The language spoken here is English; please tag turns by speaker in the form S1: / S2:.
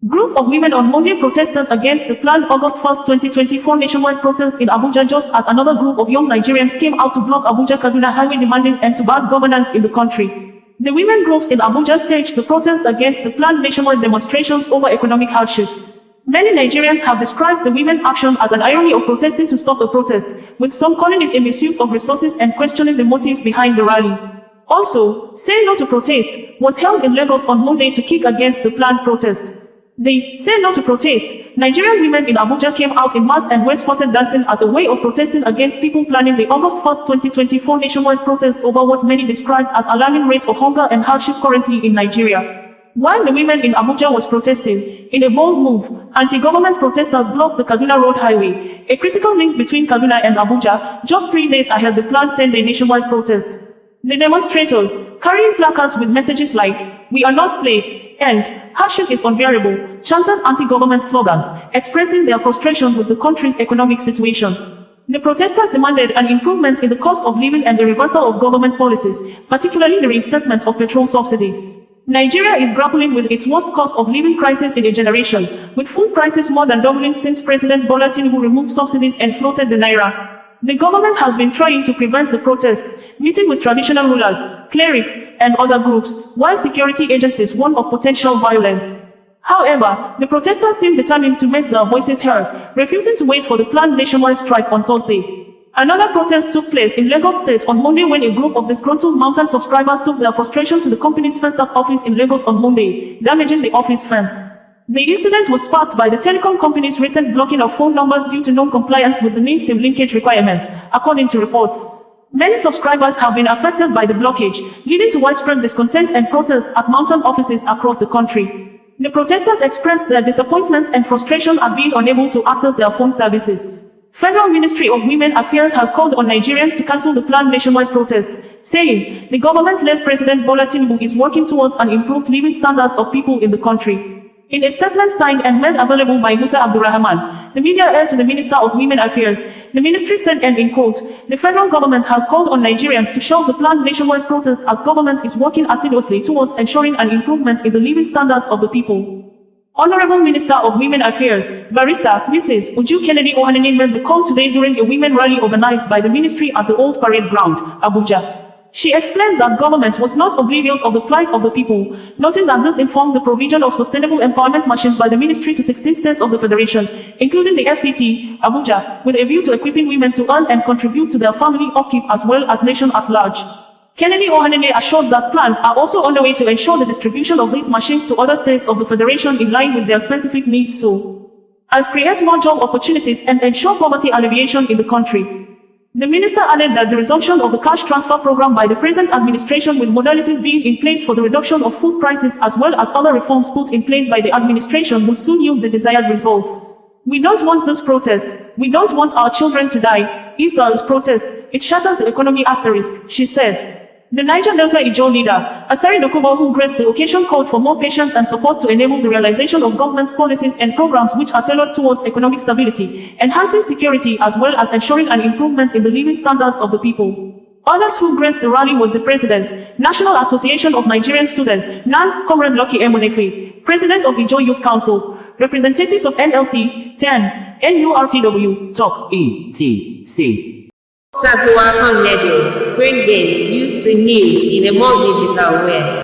S1: Group of women on Monday protested against the planned August 1, 2024 nationwide protest in Abuja, just as another group of young Nigerians came out to block Abuja-Kaduna highway demanding end to bad governance in the country. The women groups in Abuja staged the protest against the planned nationwide demonstrations over economic hardships. Many Nigerians have described the women action as an irony of protesting to stop a protest, with some calling it a misuse of resources and questioning the motives behind the rally. Also, Say No to Protest was held in Lagos on Monday to kick against the planned protest. The Say No to Protest Nigerian women in Abuja came out in mass and were spotted dancing as a way of protesting against people planning the August 1, 2024 nationwide protest over what many described as alarming rates of hunger and hardship currently in Nigeria. While the women in Abuja was protesting, in a bold move, anti-government protesters blocked the Kaduna Road Highway, a critical link between Kaduna and Abuja, just 3 days ahead the planned 10-day nationwide protest. The demonstrators, carrying placards with messages like, "We are not slaves," and "Hardship is unbearable," chanted anti-government slogans, expressing their frustration with the country's economic situation. The protesters demanded an improvement in the cost of living and a reversal of government policies, particularly the reinstatement of petrol subsidies. Nigeria is grappling with its worst cost of living crisis in a generation, with food prices more than doubling since President Bola Tinubu removed subsidies and floated the naira. The government has been trying to prevent the protests, meeting with traditional rulers, clerics, and other groups, while security agencies warn of potential violence. However, the protesters seem determined to make their voices heard, refusing to wait for the planned nationwide strike on Thursday. Another protest took place in Lagos State on Monday when a group of disgruntled mountain subscribers took their frustration to the company's First Up office in Lagos on Monday, damaging the office fence. The incident was sparked by the telecom company's recent blocking of phone numbers due to non-compliance with the NIN SIM linkage requirement, according to reports. Many subscribers have been affected by the blockage, leading to widespread discontent and protests at mountain offices across the country. The protesters expressed their disappointment and frustration at being unable to access their phone services. Federal Ministry of Women Affairs has called on Nigerians to cancel the planned nationwide protest, saying, the government-led President Bola Tinubu is working towards an improved living standards of people in the country. In a statement signed and made available by Musa Abdurrahman, the media heir to the Minister of Women Affairs, the ministry said, and in quote, the federal government has called on Nigerians to shelve the planned nationwide protest as government is working assiduously towards ensuring an improvement in the living standards of the people. Honorable Minister of Women Affairs, Barrister Mrs. Uju Kennedy Ohanene made the call today during a women rally organized by the ministry at the Old Parade Ground, Abuja. She explained that government was not oblivious of the plight of the people, noting that this informed the provision of sustainable empowerment machines by the ministry to 16 states of the federation, including the FCT, Abuja, with a view to equipping women to earn and contribute to their family upkeep as well as nation at large. Kennedy Ohanene assured that plans are also underway to ensure the distribution of these machines to other states of the federation in line with their specific needs so as create more job opportunities and ensure poverty alleviation in the country. The minister added that the resumption of the cash transfer program by the present administration, with modalities being in place for the reduction of food prices as well as other reforms put in place by the administration, would soon yield the desired results. We don't want this protest. We don't want our children to die. If there is protest, it shatters the economy *, she said. The Niger Delta Ijaw leader, Asari Dokubo, who graced the occasion, called for more patience and support to enable the realization of government's policies and programs which are tailored towards economic stability, enhancing security as well as ensuring an improvement in the living standards of the people. Others who graced the rally was the President, National Association of Nigerian Students, NANS, Comrade Lucky Emunefe, President of Ijaw Youth Council, representatives of NLC, TEN, NURTW, TOC, ETC.
S2: OsazuwaAkonedo, bringing you the news in a more digital way.